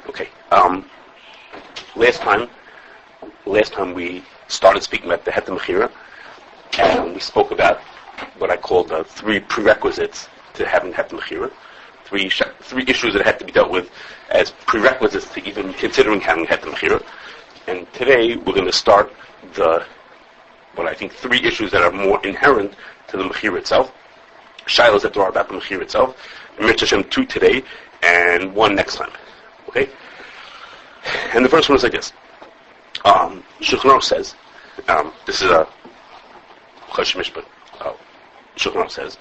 Okay. Last time we started speaking about the Heter Mechirah, and we spoke about what I called the three prerequisites to having Heter Mechirah, three issues that had to be dealt with as prerequisites to even considering having Heter Mechirah. And today we're going to start what I think three issues that are more inherent to the Mechirah itself. Shilohs that there are about the Mechirah itself. Mitzvah 2 today, and 1 next time. Okay? And the first one is like this. Shulchan Aruch says, this is a Chashmish, but Shulchan Aruch says,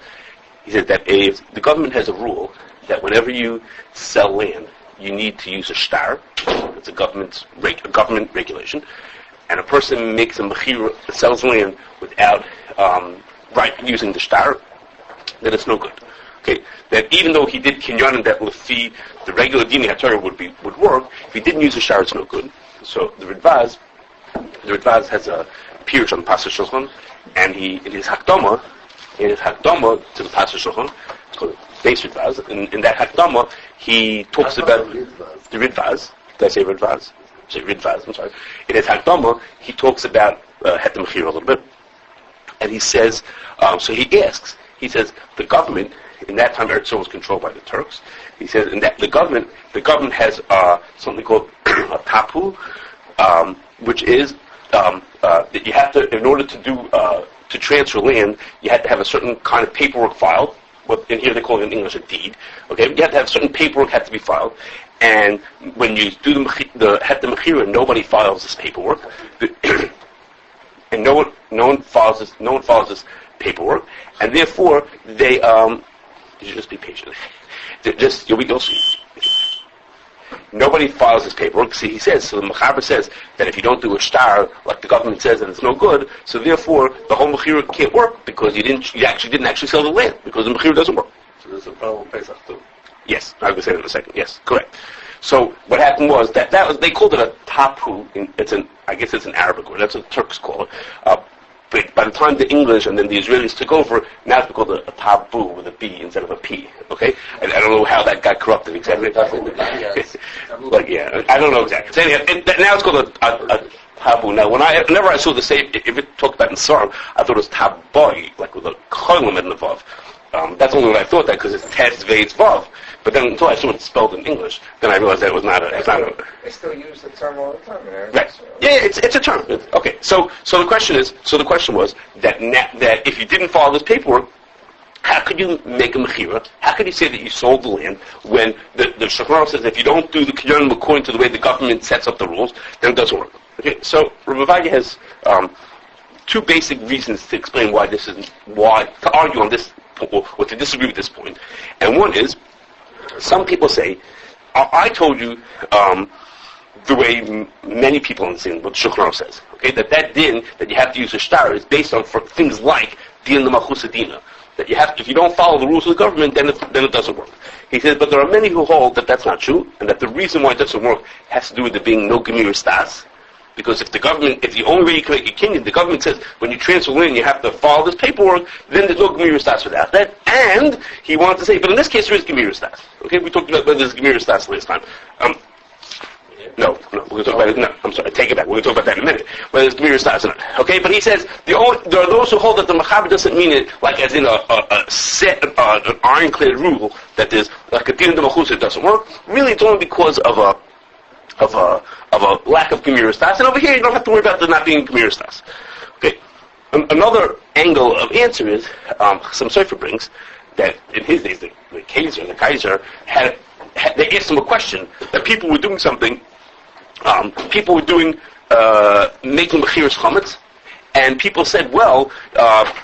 he said that if the government has a rule that whenever you sell land, you need to use a shtar. It's a government regulation, and a person makes a mechira, sells land without using the shtar, then it's no good. Okay, that even though he did kinyan and that lefi the regular dini haTorah would work, if he didn't use the shtar, it's no good. So the Ridvaz has a pirush on the Pasuk Shulchan, and in his hakdama to the Pasuk Shulchan, it's called Beis Ridvaz. In that hakdama, he talks about the Ridvaz. Did I say Ridvaz? Ridvaz. I'm sorry. In his hakdama, he talks about Heter Mechirah a little bit, and he says. So he asks. He says the government. In that time, Eretz Yisrael was controlled by the Turks. He says, in that the government has something called a Tabu, which is that you have to, in order to transfer land, you have to have a certain kind of paperwork filed. What in here they call it in English a deed. Okay, you have to have certain paperwork had to be filed, and when you do the Heter Mechirah, nobody files this paperwork, and no one follows this paperwork, and therefore they. You should just be patient. You'll see. Nobody files this paperwork. See, he says, so the Mechaber says that if you don't do a shtar, like the government says, that it's no good, so therefore the whole Mechirah can't work because you actually didn't sell the land, because the Mechirah doesn't work. So there's a problem with Pesach too? Yes, I'm going to say that in a second. Yes, correct. So what happened was that they called it a tapu. I guess it's an Arabic word. That's what the Turks call it. But by the time the English and then the Israelis took over, now it's called a tabu with a B instead of a P. Okay, and I don't know how that got corrupted exactly. But yeah, I don't know exactly. So anyhow, now it's called a tabu. Now, whenever I saw the same, if it talked about in Sar, I thought it was taboy, like with a cholim in the vav. That's only what I thought that because it's tes veis vav. But then until I saw it spelled in English, then I realized that it was not a. They still use the term all the time. Right. Yeah, it's a term. Okay. So the question was that if you didn't follow this paperwork, how could you make a mechira? How could you say that you sold the land when the Shulchan Aruch says that if you don't do the kinyan according to the way the government sets up the rules, then it doesn't work. Okay. So Rabbi Vagia has two basic reasons to explain to argue on this or to disagree with this point, and one is. Some people say, I told you the way many people understand what Shulchan Aruch says. Okay, that din that you have to use a shtar is based on for things like din l'malchus dina. That you have, if you don't follow the rules of the government, then it doesn't work. He says, but there are many who hold that that's not true, and that the reason why it doesn't work has to do with there being no Gemiras Da'as. Because if the only way you can make a kinyan, the government says when you transfer land you have to follow this paperwork, then there's no Gemiras Da'as without that. And he wanted to say, but in this case there is Gemiras Da'as. Okay, we talked about whether there's Gemiras Da'as last time. No, we're going to talk about it. No, I'm sorry, take it back. We're going to talk about that in a minute. Whether there's Gemiras Da'as or not. Okay, but he says there are those who hold that the Mechaber doesn't mean it like as in a set, an ironclad rule that there's like a din of the it doesn't work. Really, it's only because of a lack of Gemiras Da'as, and over here you don't have to worry about there not being Gemiras Da'as. Okay. Another angle of answer is some Sefer brings that in his days the Kaiser had they asked him a question that people were doing something. People were doing making mechiras chametz, and people said, well,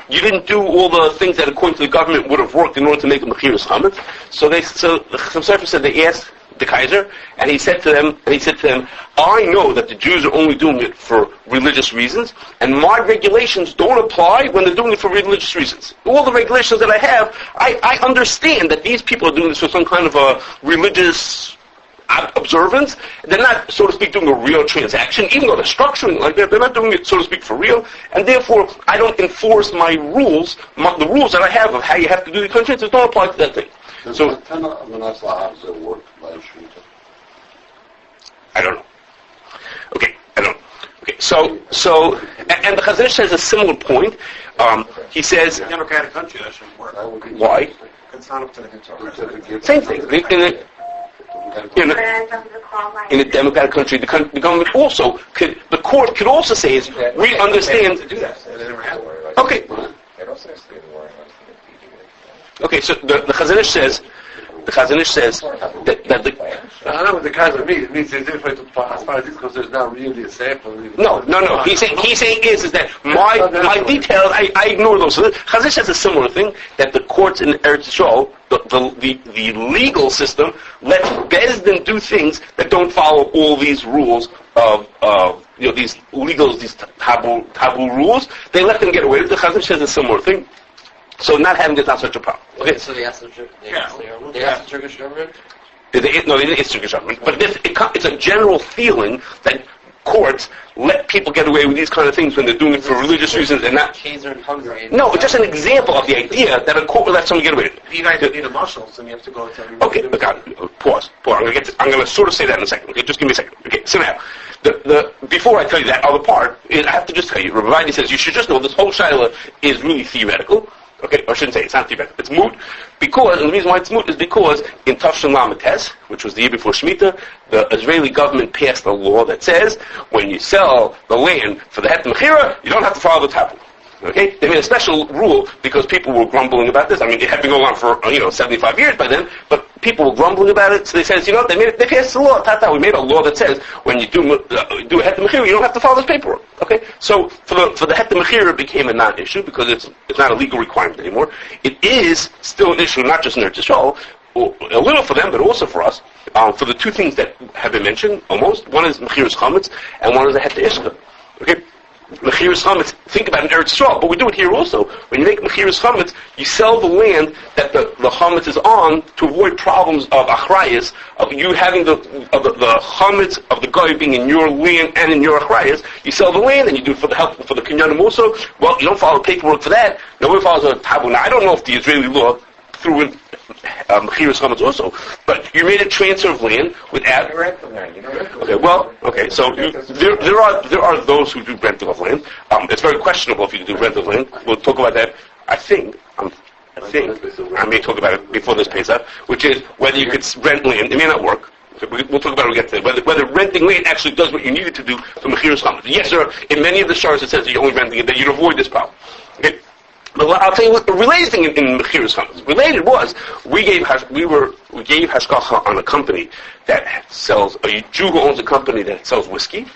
you didn't do all the things that according to the government would have worked in order to make a mechiras chametz. So some Sefer said they asked the Kaiser, and he said to them, I know that the Jews are only doing it for religious reasons, and my regulations don't apply when they're doing it for religious reasons. All the regulations that I have, I understand that these people are doing this for some kind of a religious observance. They're not, so to speak, doing a real transaction, even though they're structuring like that, they're not doing it, so to speak, for real, and therefore I don't enforce my rules, the rules that I have of how you have to do the consciences don't apply to that thing. So, work by Shemittah? I don't know. Okay, I don't know. Okay, so, and the Chazon Ish says a similar point. He says, In a democratic country, that shouldn't work. why? It's not up to the control. Same thing. In a democratic country, the government also could, the court could also say is, we understand. To do that. They never had one. Okay. Okay, so the Chazon Ish says, that the, I know what the guys mean. It means it's different as far as this because there's not really a sample. No. He's saying is that my details, I ignore those. So Chazon Ish says a similar thing, that the courts in Eretz Yisrael, the legal system, lets Bezdin do things that don't follow all these rules of these legals, these tabu rules. They let them get away with it. The Chazon Ish says a similar thing. So not having it is not such a problem. Okay. So they asked the Turkish government? No, they didn't ask the Turkish government. But it's a general feeling that courts let people get away with these kind of things when they're doing it for religious reasons and not... Caesar in Hungary. No, it's just an example of the idea that a court will let someone get away with it. You guys need a marshal, so you have to go to everybody. Okay, look, pause. I'm going to sort of say that in a second. Okay, just give me a second. Okay, so now, before I tell you that other part, I have to just tell you, Rabbi Vaidi says you should just know this whole shaila is really theoretical. Okay, or I shouldn't say it's not theoretical. It's moot because, and the reason why it's moot is because in Tafshin Lamed, which was the year before Shemittah, the Israeli government passed a law that says when you sell the land for the Heter Mechirah, you don't have to follow the Tabu. Okay, they made a special rule because people were grumbling about this. I mean, it had been going on for 75 years by then, but people were grumbling about it. So they said, they passed the law. We made a law that says when you do a Heter Mechirah, you don't have to follow this paperwork. Okay, so for the Heter Mechirah, it became a non-issue because it's not a legal requirement anymore. It is still an issue, not just in Eretz Yisrael, a little for them, but also for us. For the two things that have been mentioned, almost one is mechiras chametz, and one is the Heter Iska. Okay. Mechiras chametz, think about in Eretz Yisrael, but we do it here also. When you make mechiras chametz, you sell the land that the chametz is on to avoid problems of achrayas, of you having the chametz of the guy being in your land and in your achrayas. You sell the land and you do it for the help for the kinyanim also. Well, you don't follow paperwork for that. Nobody follows a tabu. Now, I don't know if the Israeli law threw in mechiras chametz also, but you made a transfer of land without. Okay, well, so there are those who do rental of land. It's very questionable if you do rental of land. We'll talk about that. I think I may talk about it before this Pesach, which is whether you could rent land. It may not work. We'll talk about it when we get to it. Whether renting land actually does what you need it to do for mechiras chametz. Yes, there are, in many of the shars it says that you're only renting it, that you'd avoid this problem. Okay. But I'll tell you what the related thing in mechiras chametz. Related was we gave hashgacha on a company that sells, a Jew who owns a company that sells whiskey,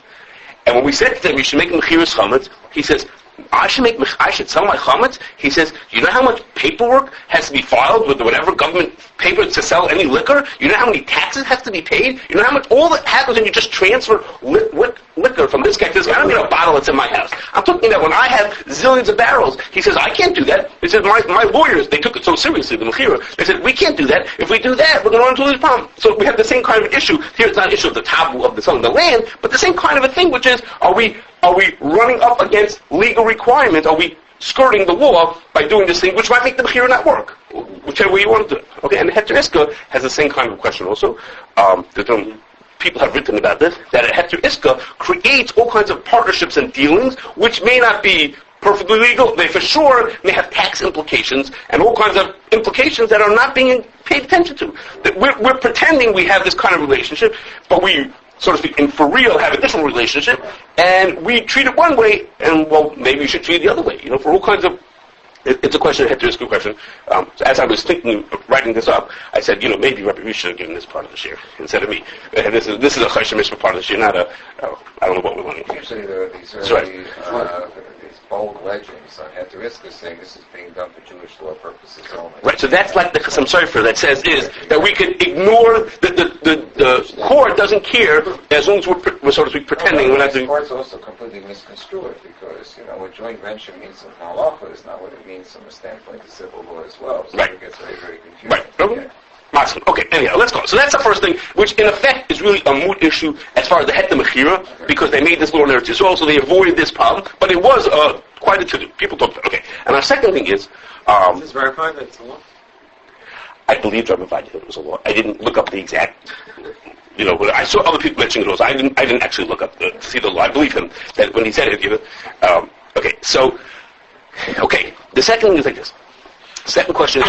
and when we said to them you should make mechiras chametz, he says I should sell my chametz. He says, you know how much paperwork has to be filed with whatever government paper to sell any liquor? You know how many taxes have to be paid? You know how much all that happens when you just transfer liquor from this guy to this guy? I don't mean a bottle that's in my house. I'm talking about when I have zillions of barrels. He says, I can't do that. He says, my lawyers, they took it so seriously, the Mechirah. They said, we can't do that. If we do that, we're going to run into this problem. So we have the same kind of issue. Here it's not an issue of the tabu of the selling the land, but the same kind of a thing, which is, are we running up against legal requirements? Are we skirting the law by doing this thing, which might make the Mechirah not work? Whichever way you want to do it. Okay, and the Heter Iska has the same kind of question also. People have written about this, that a Heter Iska creates all kinds of partnerships and dealings, which may not be perfectly legal. They for sure may have tax implications and all kinds of implications that are not being paid attention to. We're pretending we have this kind of relationship, but we, so to speak, and for real have a different relationship, and we treat it one way, and well, maybe we should treat it the other way. For all kinds of, it's a question, a Heter Iska question. So as I was thinking, writing this up, I said, maybe Rabbi Rishon should have given this part of the shir instead of me. And this is a Cheshemish part of the shir, not a, I don't know what we're learning. Usually there are these early, these bold legends on Heter Iska saying this is being done for Jewish law purposes only. Right, so that's like the Chassam Sofer that says is that we could ignore the court doesn't care as long as we're so to speak pretending we're not doing. The courts also completely misconstrue it because what joint venture means in halacha is not what it means from a standpoint of civil law as well. So it gets very, very confusing. Right. Okay. Awesome. Okay, anyhow, let's go. So that's the first thing, which in effect is really a moot issue as far as the Heter Mechirah, because they made this law in Eretz Yisrael, so they avoided this problem, but it was quite a to-do. People talked about it. Okay, and our second thing is... is this verified that it's a law? I believe Rabbi Vaidi that it was a law. I didn't look up the exact... I saw other people mentioning those. I didn't actually look up to see the law. I believe him that when he said it, the second thing is like this. The second question is,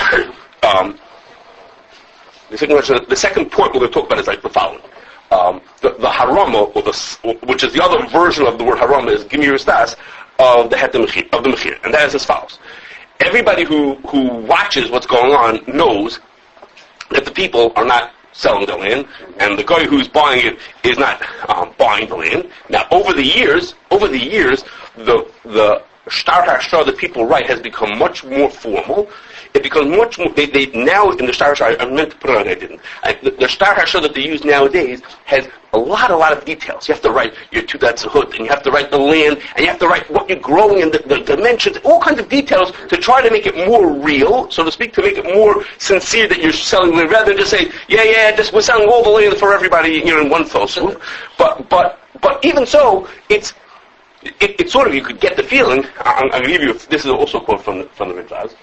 the second point we're going to talk about is like the following. The harama, which is the other version of the word harama, is Gemiras Da'as of the Heter of the Mechirah, and that is as follows. Everybody who watches what's going on knows that the people are not selling the land, and the guy who's buying it is not buying the land. Now, over the years, the shtar hashtar that people write has become much more formal. It becomes much more. They now in the shtar hashtar. I meant to put it on. I didn't. The shtar hashtar that they use nowadays has a lot of details. You have to write your two dots of hood, and you have to write the land, and you have to write what you're growing and the dimensions, all kinds of details to try to make it more real, so to speak, to make it more sincere that you're selling land, rather than just say, we're selling all the land for everybody, in one fell swoop. But even so, it's sort of, you could get the feeling. I'm going to give you. This is also a quote from the Mitzvahs.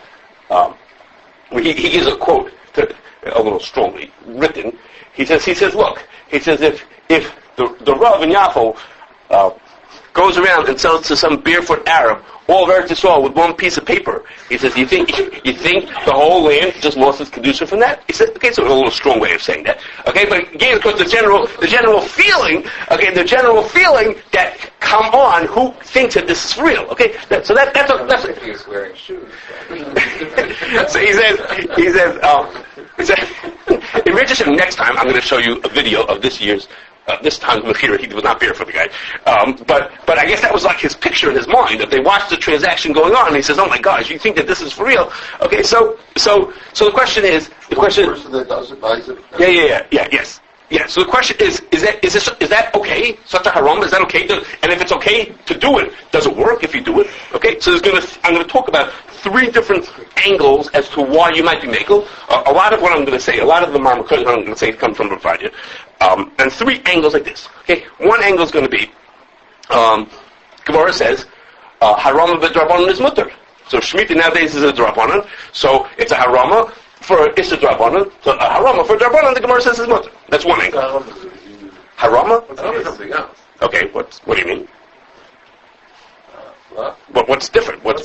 He gives a quote, a little strongly written. He says, look, if the Rav in Yaffo goes around and sells to some barefoot Arab all of Eretz Yisrael with one piece of paper, he says, you think the whole land just lost its kedusha from that? He said, okay, so a little strong way of saying that. Okay, but again, of course, the general feeling that, come on, who thinks that this is real? Okay, that's if he was wearing shoes. So he says, in Registration, next time I'm going to show you a video of this year's. This time, Mechirah, he was not barefoot, the guy. But I guess that was like his picture in his mind, that they watched the transaction going on, and he says, oh my gosh, you think that this is for real? Okay, so the question is... The person that does it buys it? Yes. Yeah, so the question is that okay? Such a haram, is that okay? And if it's okay to do it, does it work if you do it? Okay, so I'm going to talk about 3 different angles as to why you might be makel. A lot of what I'm going to say, a lot of the mechiras I'm going to say come from Bavaria. And 3 angles like this. Okay, one angle is going to be, Gemara says, harama v'drabanan is mutter. So Shemittah nowadays is a drabanan, so it's a harama for Issa drabanan. So a harama for drabanan, the Gemara says is mutter. That's one angle. Harama? Harama is something else. Okay, what do you mean? What's different? What?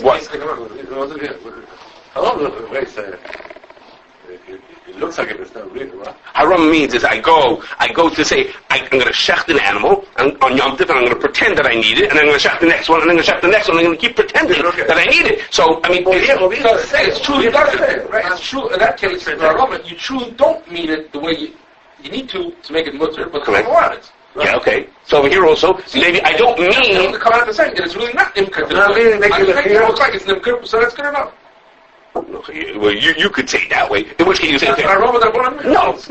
It looks like it's not real, right? Haram means is I go to say I'm going to shecht an animal on Yom Tov, and I'm going to pretend that I need it, and I'm going to shecht the next one, and I'm going to shecht the next one, and I'm going to keep pretending that I need it. So I mean, it's true. You got it, right? It's true. In that case, you truly don't mean it the way you need to make it mutter, but correct. On it. Right? Yeah, okay. So over here also, maybe I don't mean to come out and say that it's really not nimker. It looks like it's nimker, so that's good enough. Well, you could say it that way. In which case you say, okay. No. It's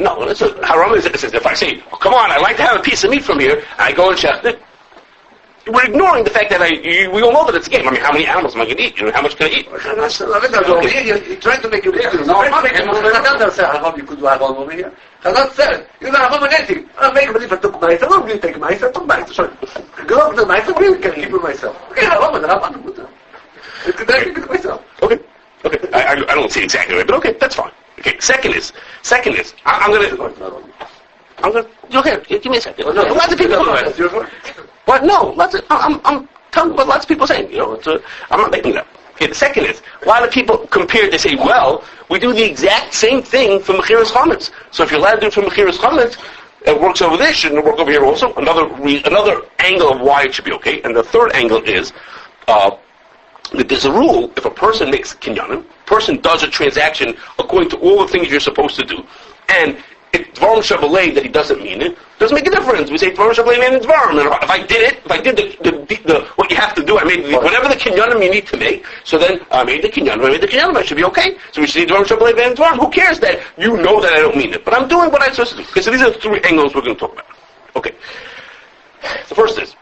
haram is if I say, oh, come on, I'd like to have a piece of meat from here, and I go and shecht it. We're ignoring the fact that we all know that it's a game. I mean, how many animals am I going to eat? How much can I eat? You're trying to make it real. No, I'm not making it. Chazal said, you could do haram over here. Chazal said, you know, haram anything. I'm making it if I took mice. I don't really take mice. I took mice. So, go up to the mice. I really can keep it myself. Okay, haram. I can keep it myself. Okay. I don't see exactly right, but okay, that's fine. Okay, second is, I'm gonna, okay, give me a second. Lots of people, what? No, I'm telling you what lots of people saying, I'm not making it up. Okay, the second is, a lot of people compare, they say, well, we do the exact same thing for mechiras chametz. So if you're allowed to do it for mechiras chametz, it works over there, shouldn't it work over here also? Another angle of why it should be okay. And the third angle is, that there's a rule, if a person makes kinyanim, person does a transaction according to all the things you're supposed to do, and if Devarim shebilev that he doesn't mean it, doesn't make a difference. We say Devarim shebilev and Devarim, and if I did the what you have to do, I made whatever the kinyanim you need to make, so then I made the kinyanim, I should be okay. So we say Devarim shebilev and Devarim. Who cares that you know that I don't mean it, but I'm doing what I'm supposed to do. Okay, so these are the 3 angles we're going to talk about. Okay, the first is,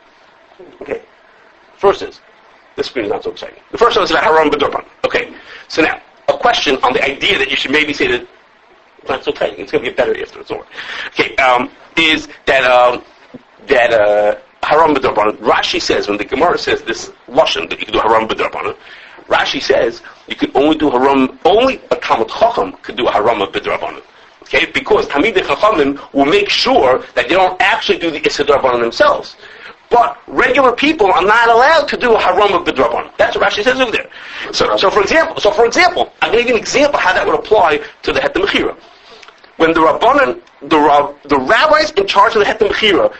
this screen is not so exciting. The first one is about haram b'dorban. Okay, so now, a question on the idea that you should maybe say that, it's not so exciting, it's going to get better after it's over. Okay, is that haram b'dorban, Rashi says, when the Gemara says this lashon, that you can do haram b'dorban, Rashi says, you can only do haram, only a Talmud Chacham could do a haram b'dorban. Okay, because Talmidei Chachamim will make sure that they don't actually do the Issa D'Rabbanan themselves. But regular people are not allowed to do a Harama B'Drabbanan. That's what Rashi says over there. So for example, I'm going to give you an example how that would apply to the Heter Mechirah. When the Rabbanan, the rabbis in charge of the Heter Mechirah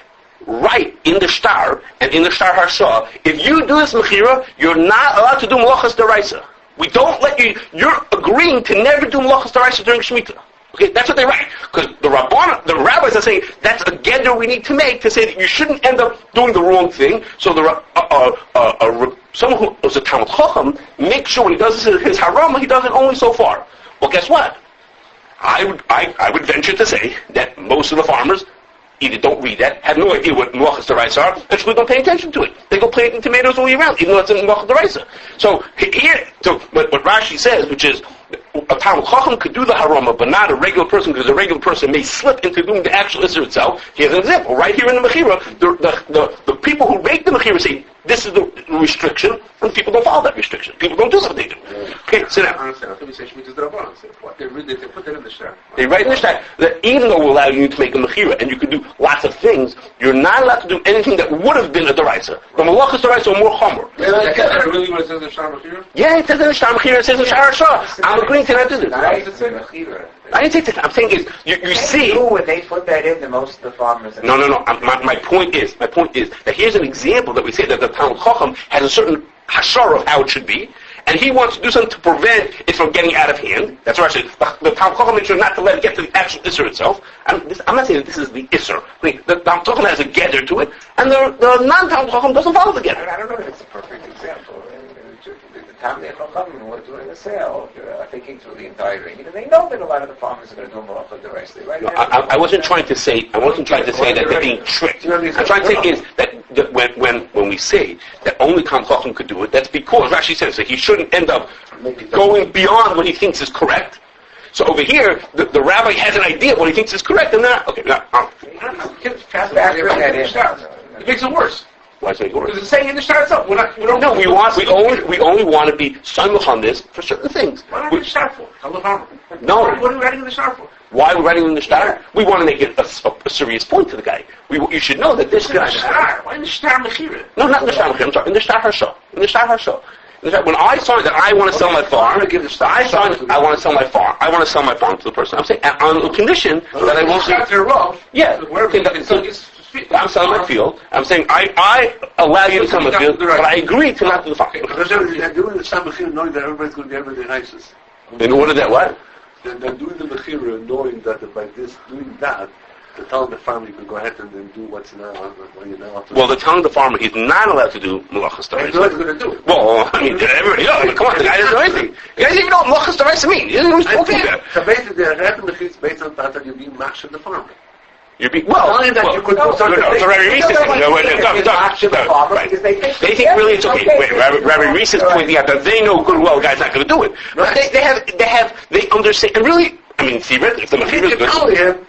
write in the Shtar and in the Shtar Harsha, if you do this Mechirah, you're not allowed to do Melachas D'Oraisa. We don't let you. You're agreeing to never do Melachas D'Oraisa during Shemitah. Okay, that's what they write. Because the rabbis are saying that's a geder we need to make to say that you shouldn't end up doing the wrong thing. So someone who is a Talmud Chacham makes sure when he does his harama, he does it only so far. Well, guess what? I would venture to say that most of the farmers either don't read that, have no idea what Melachas D'Oraisa are, and so don't pay attention to it. They go planting tomatoes all year round, even though it's in Melachas D'Oraisa. So here, what Rashi says, which is, a Talmud Chacham could do the harama, but not a regular person, because a regular person may slip into doing the actual Isser itself. Here's an example. Right here in the Mechirah, the people who make the Mechirah say, this is the restriction, and people don't follow that restriction. People don't do what they do. Okay, sit down. I understand. I think we say Shemitah's D'Rabbanan. They put that in the Shtar. They write in the Shtar that even though we allow you to make a Mechirah, and you can do lots of things, you're not allowed to do anything that would have been a D'Oraisa. The Melachas D'Oraisa are more chomer. Is that really what it says in the Shtar Mechirah? Yeah, it says in the Shtar Mechirah, it says in the Shtar Shah. I'm agreeing to not do this. I didn't say that. I'm saying is, you see... when they put that in, most of the farmers... No. My point is that here's an example that we say that the Talmud Chacham has a certain hashara of how it should be, and he wants to do something to prevent it from getting out of hand. That's what I said. The Talmud Chacham makes sure not to let it get to the actual Isser itself. I'm not saying that this is the Isser. The Talmud Chacham has a gather to it, and the non-Talmud Chacham doesn't follow the gather. I don't know if it's a perfect example. The Talmidei Chachamim were doing the sale, thinking through the entire ring. They know that a lot of the farmers are going to do Melachas D'Oraisa. I wasn't trying to say that they're being tricked. I'm trying to say is that when we say that only Talmid Chacham could do it, that's because Rashi says that he shouldn't end up going beyond what he thinks is correct. So over here, the rabbi has an idea of what he thinks is correct, and that it makes it worse. Why is it worse? Because it's saying in the Shtar itself. We only want to be simultaneous on this for certain things. Why not in the Shtar for? No. What are we writing in the Shtar for? Why are we writing in the Shtar? Yeah. We want to make it a serious point to the guy. You should know that this guy... Why in the Shtar Mechirah? No, not in the Shtar Mechirah. I'm sorry. In the Shtar Harsha. When I signed that I want to sell my farm, I want to sell my farm. I want to sell my farm to the person. I'm saying on the condition that I won't... Yeah. I'm selling my field. I'm saying I allow you to sell my field, but I agree to not do the farm. They're doing the same Mechirah knowing that everybody's going to be everyday nicest. In order that what? They're doing the Mechirah knowing that by doing that, they're telling the farmer you can go ahead and then do what's now. Well, they're telling the farmer he's not allowed to do Melachas D'Oraisa. What he's going to do? Well, I mean, everybody knows. Come on, the guy doesn't know anything. The guy doesn't even know what Melachas D'Oraisa means. He doesn't know who's talking about. So basically, the Heter Mechirah is based on that you're being matched with the farmer. You're being you could do something. It's a Rabbi Reese's thing. Right. They think really it's okay. Wait, Rabbi Reese is pointing out that they know good well the guy's not going to do it. But they understand. And really, I mean, theoretically, if the Mechirah is good.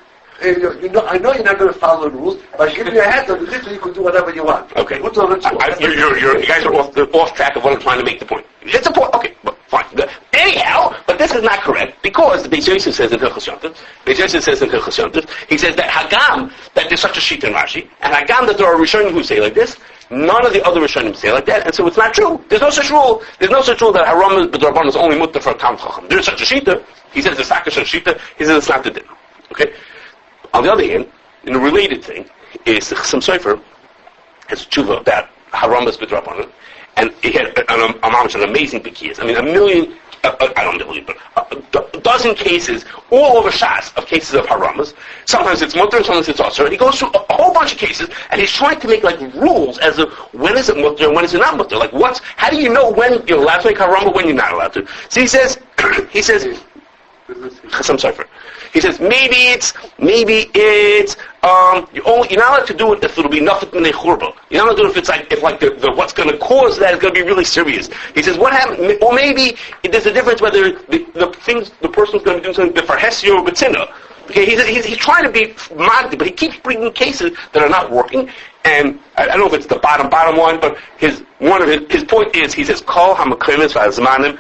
I know you're not going to follow the rules, but give me a head on the literally you can do whatever you want. Okay. You guys are off track of what I'm trying to make the point. It's a point. Okay, but fine. Anyhow, but this is not correct because the Beis Yosef says in Hilchos Yontif, he says that Hagam, that there's such a sheet in Rashi, and Hagam that there are Rishonim who say like this. None of the other Rishonim say like that, and so it's not true. There's no such rule. There's no such rule that Haram B'Drabbanan is only mutter for a Talmid Chacham. There's such a sheet. He says it's not a sheet. He says it's not the din. Okay. On the other hand, in a related thing, is the Chassam Sofer has a tshuva about Haramas B'Drabbanan, and he had an amazing Bekiyas. I mean, a dozen cases, all over Shas, of cases of Haramas. Sometimes it's mutter, sometimes it's also. And he goes through a whole bunch of cases, and he's trying to make like rules as of when is it mutter and when is it not mutter. Like how do you know when you're allowed to make Harama, when you're not allowed to? So he says, Chassam Sofer. He says maybe it's you're not allowed to do it if it'll be nothing in the churba. You're not allowed to do it if the what's going to cause that is going to be really serious. He says what happened, or maybe there's a difference whether the person's going to be doing something for hesio or betzina. Okay, he's trying to be modest, but he keeps bringing cases that are not working. And I don't know if it's the bottom one, but his point is he says kol hamakrimis v'azmanim.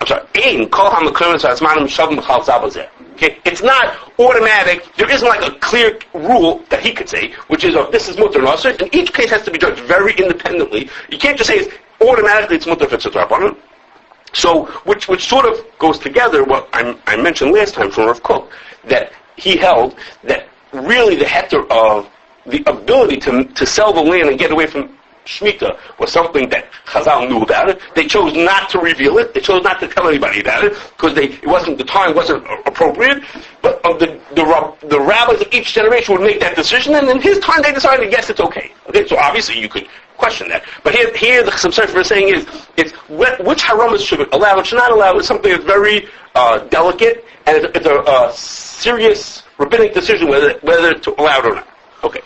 I'm sorry. Ein kol hamakrimis v'azmanim shav mechal zabazeh. Okay, it's not automatic. There isn't like a clear rule that he could say, which is, this is mutter and asur, and each case has to be judged very independently. You can't just say it's automatically it's mutter if it's a drabanan. So, which sort of goes together what I mentioned last time from Rav Kook, that he held that really the heter of the ability to sell the land and get away from Shemitah was something that Chazal knew about it. They chose not to reveal it. They chose not to tell anybody about it because the time wasn't appropriate. But the rabbis of each generation would make that decision, and in his time they decided, yes, it's okay. Okay, so obviously you could question that. But here the Chassam Sofer is saying it's which haramas should allow and should not allow is something that's very delicate, and it's a serious rabbinic decision whether to allow it or not. Okay.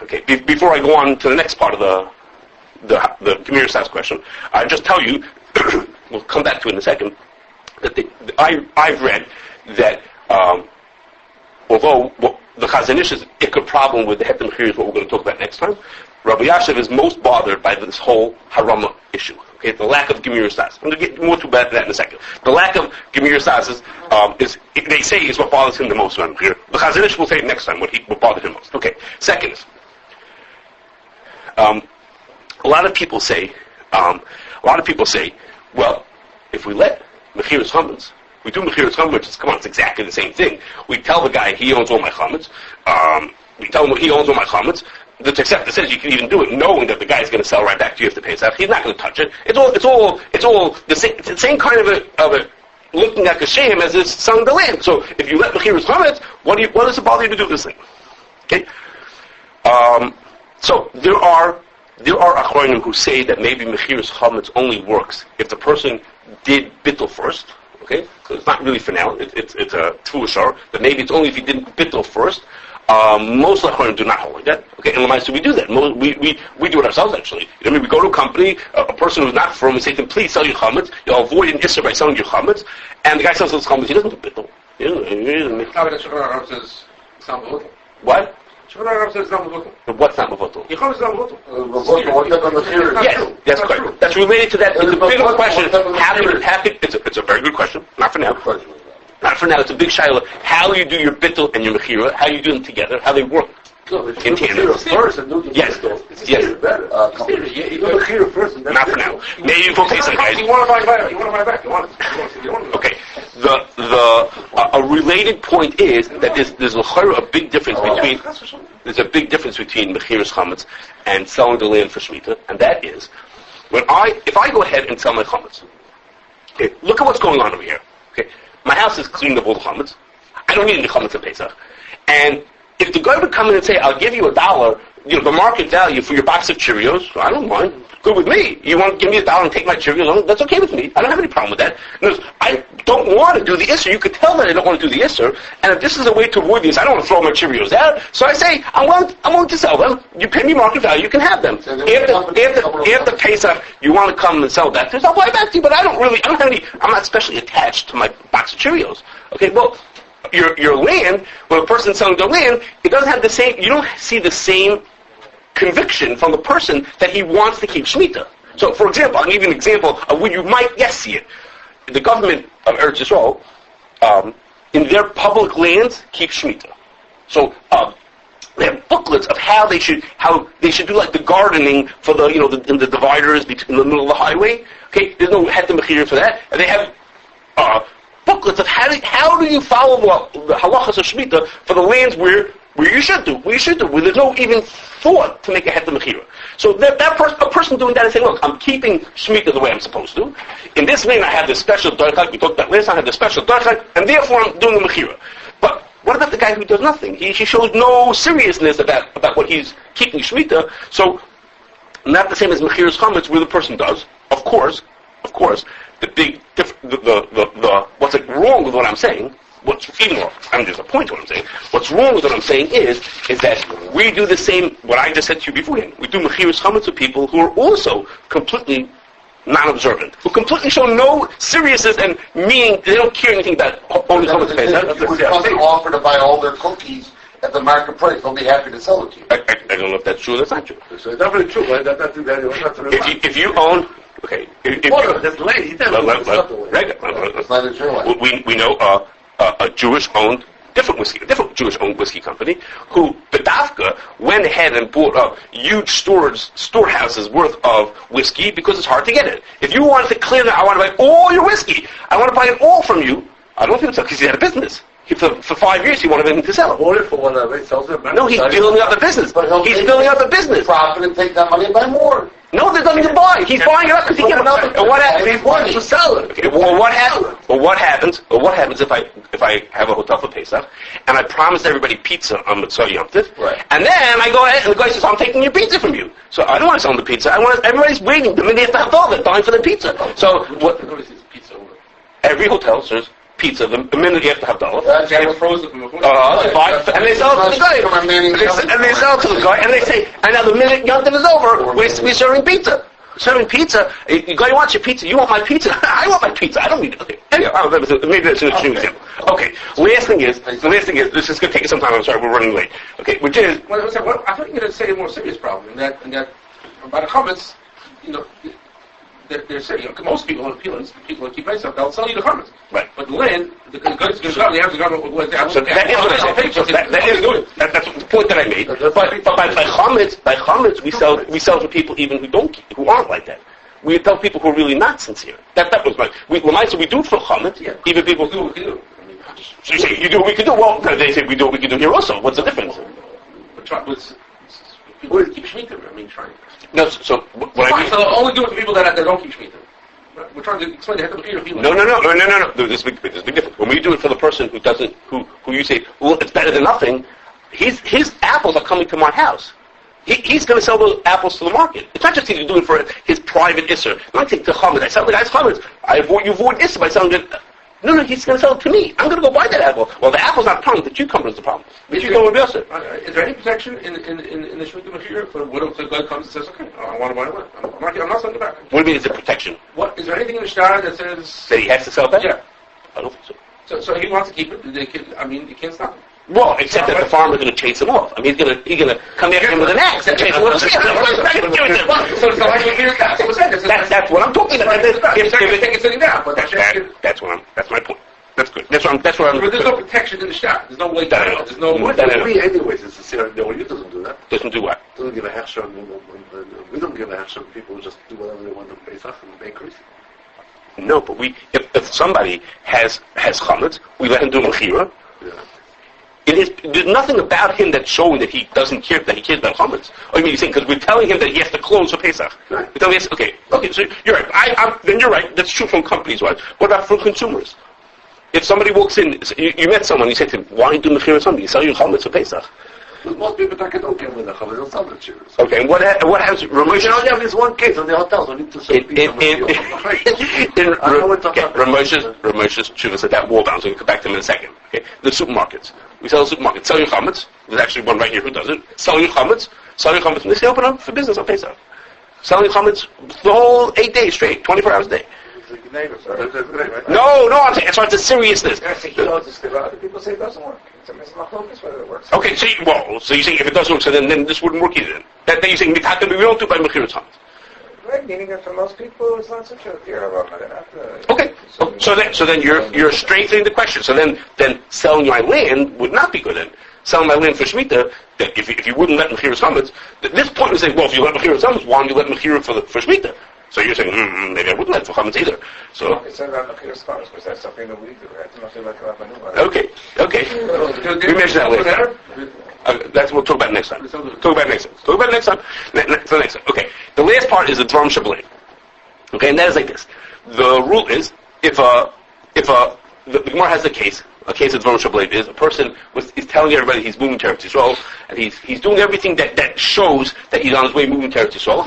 Okay. Before I go on to the next part of the Gemiras Da'as question, I just tell you, we'll come back to it in a second, that I've read that although the Chazon Ish's ikar problem with the Heter Mechirah is what we're going to talk about next time, Rabbi Yashiv is most bothered by this whole harama issue. Okay, the lack of Gemiras Da'as. I'm going to get more to that in a second. The lack of Gemiras Da'as is they say is what bothers him the most about Mechirah. The Chazon Ish will say it next time what bothered him most. Okay, second is a lot of people say, well, if we let mechiras chametz, we do mechiras chametz, come on, it's exactly the same thing. We tell the guy he owns all my chametz. We tell him he owns all my chametz. The Tosefta says you can even do it knowing that the guy's going to sell right back to you if the pays out. He's not going to touch it. It's all the same kind of a looking like a shame as is selling the land. So if you let mechiras chametz, what does it bother you to do this thing? Okay. So there are achronim who say that maybe mechiras chametz only works if the person did bittul first. Okay, so it's not really for now. It's a tuashar, but maybe it's only if he didn't bittul first. Most achronim do not hold like that. Okay, and Lamaisa we do that. We do it ourselves actually. I mean, we go to a company, a person who's not from, we say to him, please sell your chametz. You'll avoid an issur by selling your chametz, and the guy sells his chametz. He doesn't do bittul. What? What's not mevatel? Yes, that's correct. That's related to that. It's a big question. It's a very good question. Not for now. Not for now. It's a big shaila. How you do your bittul and your mechira? How you do them together? How they work in tandem? Yes. Yes. Not for now. Maybe you can say some guys. You want to buy back. Okay. A related point is that there's a big difference between mechiras chametz and selling the land for Shemitah, and that is if I go ahead and sell my chametz. Okay, look at what's going on over here. Okay, my house is cleaned of all the chametz. I don't need any chametz in Pesach, and if the guy would come in and say, "I'll give you $1," the market value for your box of Cheerios, I don't mind. Good with me. You want to give me $1 and take my Cheerios? That's okay with me. I don't have any problem with that. I don't want to do the issur. You could tell that I don't want to do the issur. And if this is a way to avoid this, I don't want to throw my Cheerios out. So I say, I'm willing to sell them. You pay me market value, you can have them. After Pesach, you want to come and sell back to us, I'll buy back to you. But I'm not especially attached to my box of Cheerios. Okay, well, your land, when a person's selling their land, it doesn't have the same, you don't see the same conviction from the person that he wants to keep Shemitah. So, for example, I'll give you an example of where you might, see it. The government of Eretz Yisrael, in their public lands, keep Shemitah. So, they have booklets of how they should do like the gardening for in the dividers in the middle of the highway. Okay, there's no Heter Mechirah for that. And they have booklets of how do you follow the halachas of Shemitah for the lands where you should do, where there's no even thought to make a Heter Mechirah. So a person doing that is saying, look, I'm keeping Shemitah the way I'm supposed to. In this lane I have this special darchak, we talked about last time, I have this special darchak, and therefore I'm doing the Mechirah. But what about the guy who does nothing? He shows no seriousness about what he's keeping Shemitah. So, not the same as mechiras chametz, where the person does. Of course, the big what's wrong with what I'm saying. What's even wrong? There's a point to what I'm saying. What's wrong with what I'm saying is that we do the same. What I just said to you beforehand. We do mechiras chametz with people who are also completely non-observant, who completely show no seriousness and meaning. They don't care anything about only chametz. If they offer to buy all their cookies at the market price, they'll be happy to sell it to you. I don't know if that's true or that's not true. So it's definitely true, right? If you own, okay. That's late. We know a Jewish-owned different Jewish-owned whiskey company, who Bedavka went ahead and bought up huge storehouses worth of whiskey because it's hard to get it. If you wanted to clear that, I want to buy all your whiskey. I want to buy it all from you. I don't think so, because he had a business. For 5 years, he wanted him to sell it. Or for one of it sells it. No, he's building up the business. He's building up the business. Profit and take that money and buy more. No, there's nothing to buy. He's buying it up because he gets it. And what happens? He wants to sell it. Okay, well, what happens? What happens if I have a hotel for Pesach and I promised everybody pizza on Mitzvah Yom Tov, right. And then I go ahead and the guy says, "I'm taking your pizza from you." So I don't want to sell them the pizza. I want everybody's waiting. The minute they have to have all, they're dying for the pizza. So what? Every hotel serves pizza the minute you have to have dollar. That's They have frozen from before. And they sell it to the guy. And they sell it to the guy, and they say, and now the minute Yom Tov is over, we're serving pizza. Serving pizza. The guy wants your pizza. You want my pizza? I want my pizza. I don't need it. Okay. Anyway, maybe that's an extreme example. Okay. Last thing is, this is going to take us some time. I'm sorry, we're running late. Okay, which is... Well, I thought you were going to say a more serious problem, and that about the chametz, they're saying, most people who keep myself, they'll sell you the chametz. Right. But the land, the goods going to go, the average government will go. So that is what I said. That's the point that I made. But by chametz, we sell to people even who aren't like that. We tell people who are really not sincere. That was my. We do it for chametz. Yeah. Even people do what we can do. So you say you do what we can do. Well, they say we do what we can do here also. What's the difference? People keep Shemittah. I mean, trying. No. So what I mean. So only do it for people that don't keep Shemittah. We're trying to explain the Heter to people. No. There's a big difference. When we do it for the person who you say, well, it's better than nothing, his apples are coming to my house. He's going to sell those apples to the market. It's not just he's doing it for his private isser. I take the chametz. I sell the guy's chametz. You avoid isser by selling it. No, he's going to sell it to me. I'm going to go buy that apple. Well, the apple's not the problem. The cucumber's the problem. The cucumber will be isser. Is there any protection in the Shemittah Mechirah for what if the guy comes and says, okay, I want to buy it. I'm not selling it back. What do you mean is it protection? What is there anything in the Shtar that says that he has to sell it back? Yeah. I don't think so. So he wants to keep it. You can't stop him. Well, except that the farmer's going to chase him off. I mean, he's going to come after him with an axe and chase him off. That's what I'm talking about. That's my point. That's good. That's what I'm. But there's no protection in the shop. There's no way down. There's no. We anyways, it's a serious deal. You doesn't do that. Doesn't do what? Doesn't give a hechsher. We don't give a hechsher. People just do whatever they want on Pesach in the bakeries. No, but if somebody has chametz, we let him do mechirah. Yeah. There's nothing about him that's showing that he doesn't care, that he cares about chametz. Oh, you mean you're saying because we're telling him that he has to close for Pesach? Right. We're telling him, okay, so you're right. Then you're right. That's true from companies, right? What about from consumers? If somebody walks in, you met someone, you say to him, "Why do you do mechirah something? You sell your chametz for Pesach." Most people don't care with the chametz. They'll sell the cheers. Okay, and what happens? We can only have this one case on the hotels. We need to sell pizza. Ramosha's Shuvah said that wall down, so we'll come back to him in a second. Okay, the supermarkets. We sell the supermarkets. Sell your chametz. There's actually one right here who does it. Sell your chametz. And they say open up for business on Pesach. Sell your chametz the whole 8 days straight, 24 hours a day. No, I'm saying it's a seriousness. People say it doesn't work. It's a mismachlokas whether it works. Okay, so you're saying if it doesn't work, so then this wouldn't work either. Then you're saying we don't do it by mechiras chametz. Right, meaning that for most people it's not such a fear of it. Okay, so then you're strengthening the question. So then selling my land would not be good. Then selling my land for Shemittah, that if you wouldn't let mechiras chametz, this point is saying, well, if you let mechiras chametz, why don't you let mechirah for Shemittah? So you're saying, maybe I wouldn't let for chametz either. So it's about mechiras chametz because that's something that we do. Right? Okay. We mentioned that later. We'll talk about it next time. Okay. The last part is the Devarim shebilev. Okay, and that is like this. The rule is the Gemara has a case of Devarim shebilev is a person is telling everybody he's moving to Eretz Yisrael, and he's doing everything that shows that he's on his way moving to Eretz Yisrael.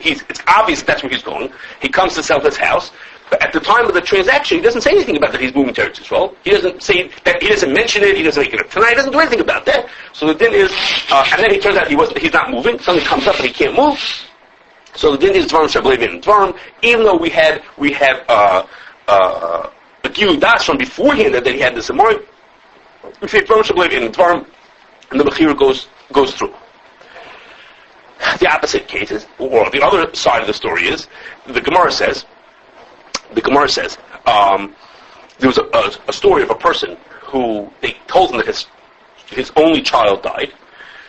It's obvious that's where he's going. He comes to sell his house. But at the time of the transaction, he doesn't say anything about that he's moving to Eretz Yisrael. He doesn't say that. He doesn't mention it. He doesn't make it up tonight. He doesn't do anything about that. So the din is, and then he turns out he's not moving. Something comes up and he can't move. So the din is Devarim shebilev in Devarim. Even though we had a Gemiras Da'as from beforehand that he had this in mind, we say Devarim shebilev in Devarim, and the Mechirah goes through. The opposite cases, or the other side of the story is, the Gemara says, there was a story of a person who they told him that his only child died,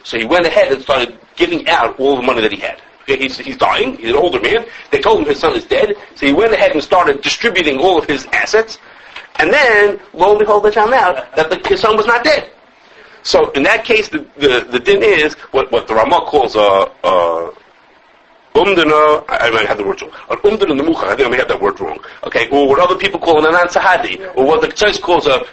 so he went ahead and started giving out all the money that he had. Okay, he's dying. He's an older man. They told him his son is dead, so he went ahead and started distributing all of his assets. And then, lo and behold, they found out that his son was not dead. So in that case, the din is what the Ramah calls umdana. I might have the word wrong. An umdana nemucha. I think I may have that word wrong. Okay, or what other people call an anan sahadi, or what the Kashrus calls a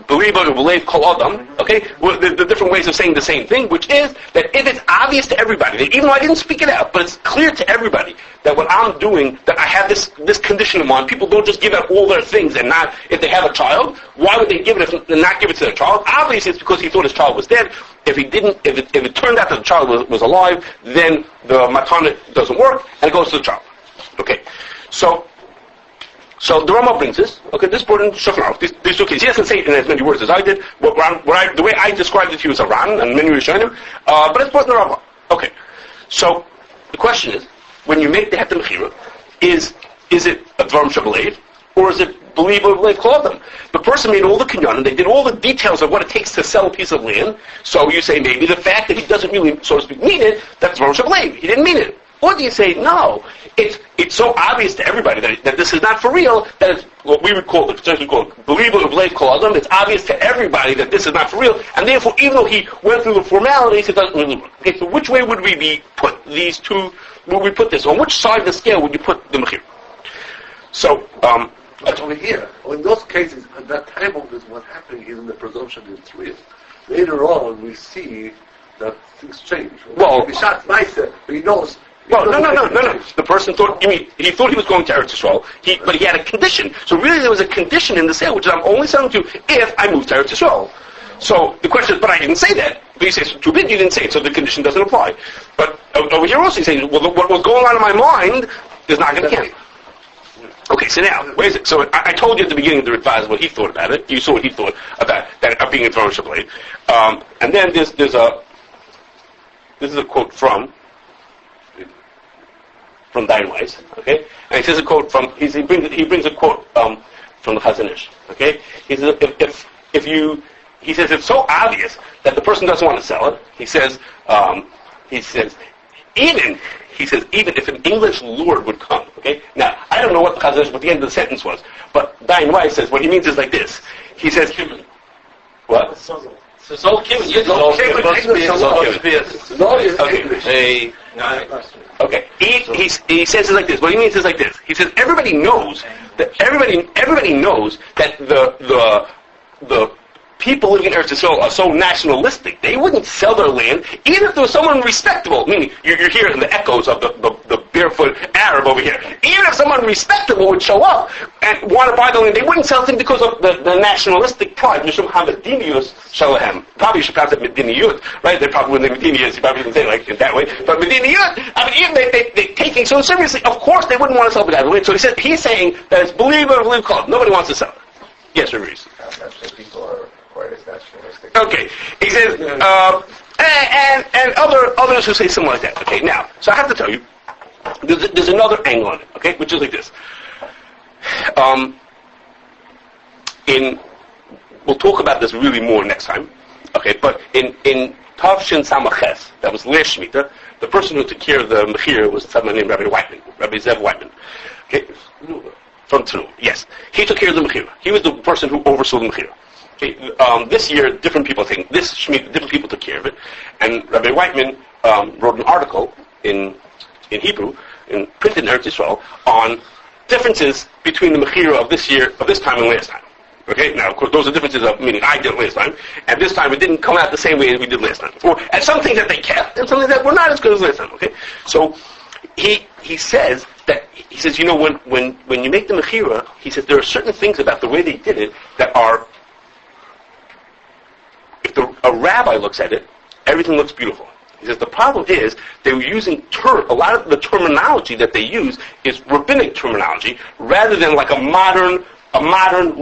believer or believe kol adam. Okay, well, the different ways of saying the same thing, which is that if it's obvious to everybody, that even though I didn't speak it out, but it's clear to everybody that what I'm doing, that I have this condition in mind. People don't just give out all their things and not, if they have a child, why would they give it and not give it to their child? Obviously, it's because he thought his child was dead. If he didn't, if it turned out that the child was alive, then the matana doesn't work and it goes to the child. Okay, so the Rama brings this. Okay, this brought in Shulchan Aruch. These two cases. He doesn't say it in as many words as I did. The way I described it to you is a ran and many Rishonim, but it's brought in the Rama. Okay, so the question is, when you make the Heter Mechirah, is it a Devarim shebilev, or is it shebilev kol? The person made all the kinyan, and they did all the details of what it takes to sell a piece of land. So you say maybe the fact that he doesn't really, so to speak, mean it, that's Devarim shebilev. He didn't mean it. Or do you say, no, it's so obvious to everybody that this is not for real, that it's what we would call, potentially called shebilev kol adam. It's obvious to everybody that this is not for real, and therefore, even though he went through the formalities, it doesn't really work. Okay, so which way would we put these two, would we put this? On which side of the scale would you put the mechir? So, but over here, in those cases, at that time of this, what's happening is in the presumption it's real. Later on, we see that things change. Well, he shot nicer, but he knows. Well, no. The person thought, he thought he was going to Eretz Yisrael, but he had a condition. So really there was a condition in the sale, which is I'm only selling to you if I move to Eretz Yisrael. So the question is, but I didn't say that. But you say, too bad you didn't say it, so the condition doesn't apply. But over here also he's saying, well, what was going on in my mind is not going to count. Okay, so now, where is it? So I told you at the beginning of the Ritva what he thought about it. You saw what he thought about that of being a Devarim shebilev. And then this is a quote from Dynamite, okay? And he says a quote he brings a quote from the Chazon Ish, okay? He says he says it's so obvious that the person doesn't want to sell it. He says even if an English lord would come, okay? Now I don't know what the Chazon Ish, what the end of the sentence was, but Dynamite says what he means is like this. He says, what? Okay. He says it like this. What he means is like this. He says everybody knows that the people living in Eretz Yisrael are so nationalistic. They wouldn't sell their land even if there was someone respectable. Meaning you're hearing the echoes of the barefoot Arab over here. Even if someone respectable would show up and want to buy the land, they wouldn't sell it because of the nationalistic pride. Mishum hamediniyus shalahem. Probably you should pronounce it mediniyut, right? They probably wouldn't say mediniyus. You probably didn't say it like in that way. But mediniyut, I mean, even they taking so seriously, of course they wouldn't want to sell the land. So he's saying that it's believe called. Nobody wants to sell it. Yes, Reese. People are quite as nationalistic. Okay, he says, and others who say something like that. Okay, now, so I have to tell you, there's another angle on it. Okay, which is like this. We'll talk about this really more next time. Okay, but in Tavshin Samaches, that was last Shemittah, the person who took care of the Mechirah was someone named Rabbi Zev Whiteman. Okay, from Tabu. Yes, he took care of the Mechirah. He was the person who oversaw the Mechirah. Okay, this year, different people took care of it, and Rabbi Whiteman wrote an article in Hebrew, printed in Eretz Yisrael, on differences between the Mechirah of this year, of this time and last time. Okay, now of course those are differences of meaning I did it last time, and this time it didn't come out the same way as we did last time. And some things that they kept, and some things that were not as good as last time. Okay, so he says when you make the Mechirah, he says there are certain things about the way they did it that are, if a rabbi looks at it, everything looks beautiful. He says the problem is they were using a lot of the terminology that they use is rabbinic terminology rather than like a modern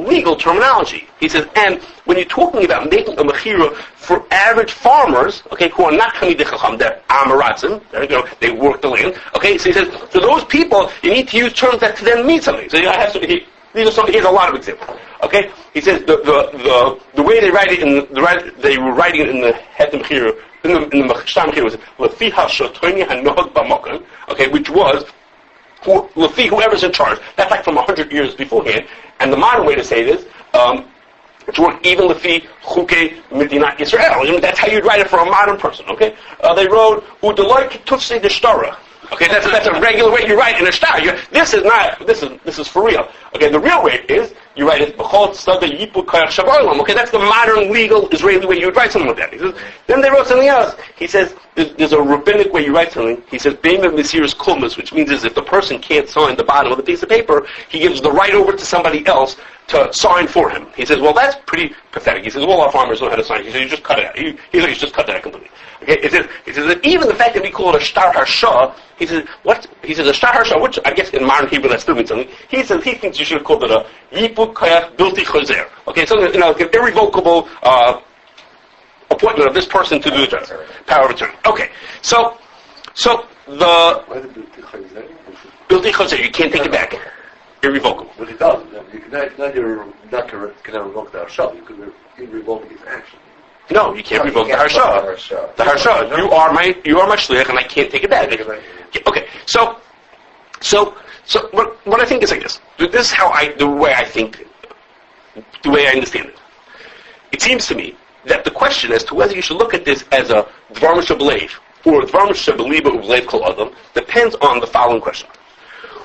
legal terminology. He says, and when you're talking about making a mechira for average farmers, okay, who are not Talmidei Chacham, they're Amaratzim, they work the land, okay, so he says, for those people, you need to use terms that to them mean something. So These are some. He has a lot of examples. Okay, he says the way they write it they were writing it in the Heter Mechirah, in the Mechirah was Lefi HaShotoni HaNohag B'Makom. Okay, which was Lefi, whoever's in charge. That's like from 100 years beforehand. And the modern way to say it is, even Lefi Chuke Medinat Yisrael. That's how you'd write it for a modern person. Okay, they wrote Udeloy Ketufse Deshtara. Okay, that's a regular way you write in a star. This is for real. Okay, the real way is you write it B'chol Tzada Yipu Koyach Shabolim. Okay, that's the modern legal Israeli way you would write something like that. He says, then they wrote something else. He says there's a rabbinic way you write something. He says Beim Mesiras Kulmas, which means is if the person can't sign the bottom of the piece of paper, he gives the right over to somebody else to sign for him. He says, well, that's pretty pathetic. He says, well, our farmers know how to sign. He says, you just cut it out. He says, you just cut that out completely. Okay, he says that even the fact that we call it a shtar harsha, he says, what? He says a shtar harsha, which I guess in modern Hebrew that still means something. He says he thinks you should have called it a yipuk kayach bilti chozer. Okay, something, an irrevocable appointment of this person to do the job. Power of attorney. Okay, so the bilti chozer, you can't take it back. Irrevocable. But it doesn't. You cannot revoke the harsha. You can revoke his action. No, you can't revoke the harsha. The harsha. You are my shliach, and I can't take it back. Okay, so what I think is like this. This is the way I understand it. It seems to me that the question as to whether you should look at this as a Devarim shebilev or Devarim shebilev u'belev kol adam depends on the following question.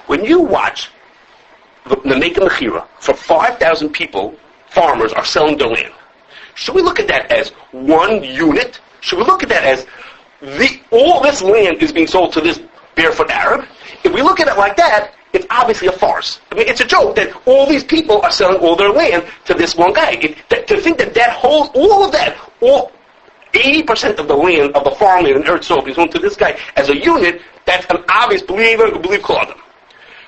When you watch the Mechirah for 5,000 people, farmers are selling their land. Should we look at that as one unit? Should we look at that as all this land is being sold to this barefoot Arab? If we look at it like that, it's obviously a farce. I mean, it's a joke that all these people are selling all their land to this one guy. To think that whole, all of that, 80% of the land, of the farmland in Eretz Yisrael is sold to this guy as a unit, that's an obvious believer who believes Kol Adam.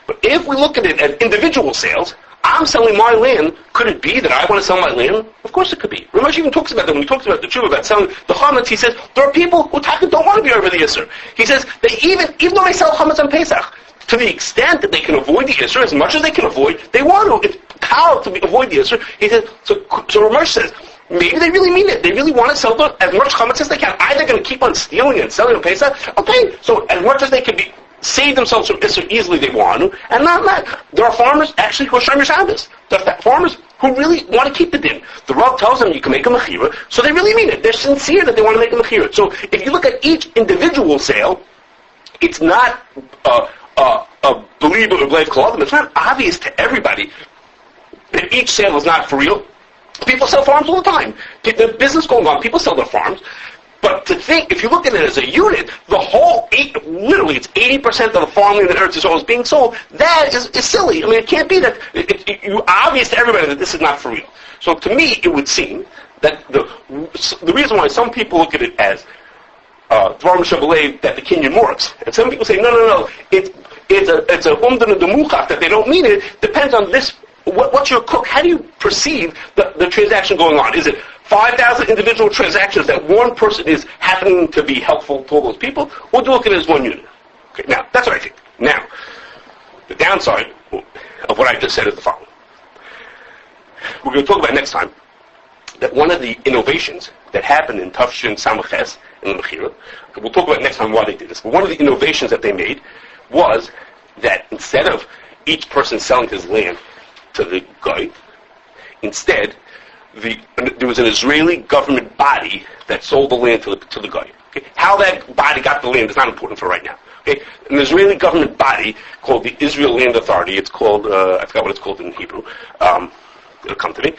But if we look at it as individual sales, I'm selling my land. Could it be that I want to sell my land? Of course it could be. Ramesh even talks about that when he talks about the truth about selling the chametz. He says there are people who don't want to be over the Isser. He says they even though they sell chametz on Pesach, to the extent that they can avoid the Isser, as much as they can avoid, they want to. It's power to avoid the Isser. He says so Ramesh says maybe they really mean it. They really want to sell as much chametz as they can. Either going to keep on stealing and selling on Pesach. Okay, so as much as they can be. Save themselves from Isser easily they want to, and not that. There are farmers actually who are Shomer Shabbos. There are farmers who really want to keep the din. The Rav tells them you can make a mechira, so they really mean it. They're sincere that they want to make a mechira. So if you look at each individual sale, it's not a believer or blave clothing. It's not obvious to everybody that each sale is not for real. People sell farms all the time. The business going on, people sell their farms. But to think, if you look at it as a unit, the whole, literally, it's 80% of the farmland in Eretz Yisrael is being sold. That is silly. I mean, it can't be that, it's obvious to everybody that this is not for real. So to me, it would seem that the reason why some people look at it as Devarim shebilev, that the Kenyan works, and some people say, no, it's a umdana demuchach, that they don't mean it, depends on this, what's your cook, how do you perceive the transaction going on? Is it 5,000 individual transactions that one person is happening to be helpful to all those people, or do you look at it as one unit? Okay, now, that's what I think. Now, the downside of what I just said is the following. We're going to talk about next time that one of the innovations that happened in Tafshin Samaches in the Mechirah, we'll talk about next time why they did this, but one of the innovations that they made was that instead of each person selling his land to the guy, instead, there was an Israeli government body that sold the land to the guy. Okay? How that body got the land is not important for right now. Okay? An Israeli government body called the Israel Land Authority. It's called I forgot what it's called in Hebrew. It'll come to me.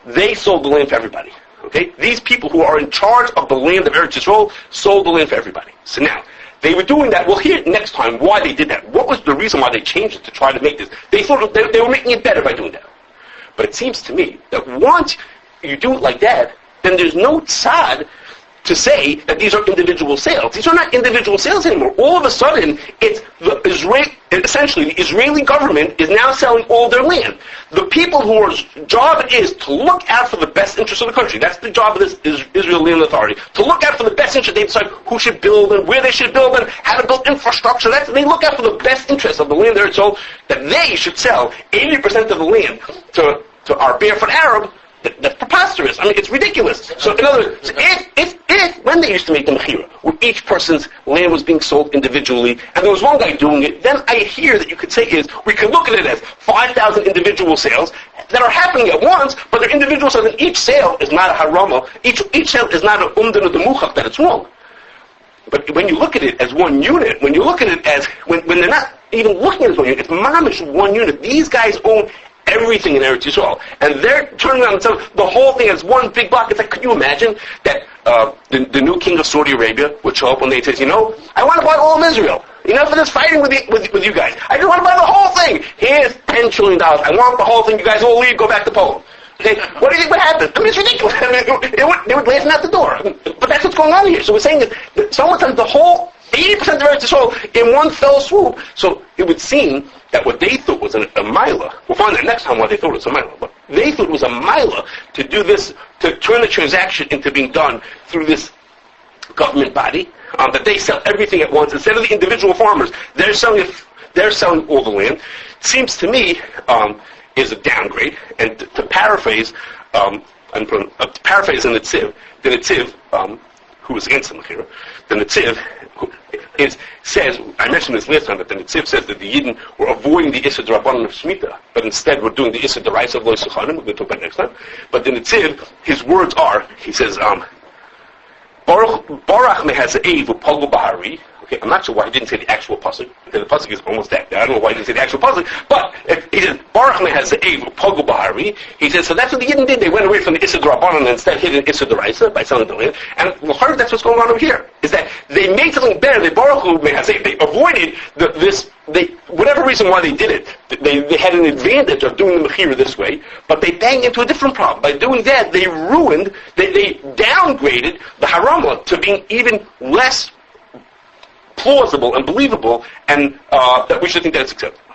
They sold the land for everybody. Okay? These people who are in charge of the land of Eretz Yisrael sold the land for everybody. So now they were doing that. We'll hear next time why they did that. What was the reason why they changed it to try to make this? They thought they were making it better by doing that. But it seems to me that once you do it like that, then there's no tzad to say that these are individual sales. These are not individual sales anymore. All of a sudden, it's essentially the Israeli government is now selling all their land. The people whose job is to look out for the best interest of the country. That's the job of this Israel Land Authority. To look out for the best interest. They decide who should build and where they should build and how to build infrastructure. They look out for the best interest of the land there. So that they should sell 80% of the land to our barefoot Arab. That's preposterous. I mean, it's ridiculous. So, in other words, if when they used to make the Mechirah, where each person's land was being sold individually, and there was one guy doing it, then I hear that you could say we could look at it as 5,000 individual sales that are happening at once, but they're individual sales, and each sale is not a harama, each sale is not an umdan or the muchach, that it's wrong. But when you look at it as one unit, when you look at it as, when they're not even looking at it as one unit, it's mamish one unit. These guys own everything in Eretz Yisrael, and they're turning around and selling the whole thing as one big block. It's like, could you imagine that the new king of Saudi Arabia would show up one day and says, I want to buy all of Israel. Enough of this fighting with you guys. I just want to buy the whole thing. Here's $10 trillion. I want the whole thing. You guys all leave. Go back to Poland. Okay, what do you think would happen? I mean, it's ridiculous. I mean, they would blast him out the door. But that's what's going on here. So we're saying that someone took the whole 80% of Eretz Yisrael in one fell swoop. So it would seem that what they thought was a mila, we'll find out next time why they thought it was a mila, but they thought it was a mila to do this, to turn the transaction into being done through this government body, that they sell everything at once. Instead of the individual farmers, they're selling all the land. It seems to me is a downgrade. And to paraphrase, in the Netziv, who was against the Mechirah, the Netziv says, I mentioned this last time, that the Netziv says that the Yidden were avoiding the Issa D'Rabbanan of Shemittah, but instead were doing the Issa D'Raisa of Lo Yisachanim. We're going to talk about it next time. But the Netziv, his words are, he says, Baruch mehazeiv u'polu bahari. Okay, I'm not sure why he didn't say the actual pasuk, because the pasuk is almost that. I don't know why he didn't say the actual pasuk, but he says, Baruch mehazeiv u'polu bahari. He says, so that's what the Yidden did. They went away from the Issa D'Rabbanan and instead hid an Issa D'Raisa by selling the land. And that's what's going on over here, is that they made something better. They Baruch mehazeiv. They avoided whatever reason why they did it. They had an advantage of doing the Mechirah this way, but they banged into a different problem. By doing that, they downgraded the harama to being even less plausible and believable, and that we should think that it's acceptable.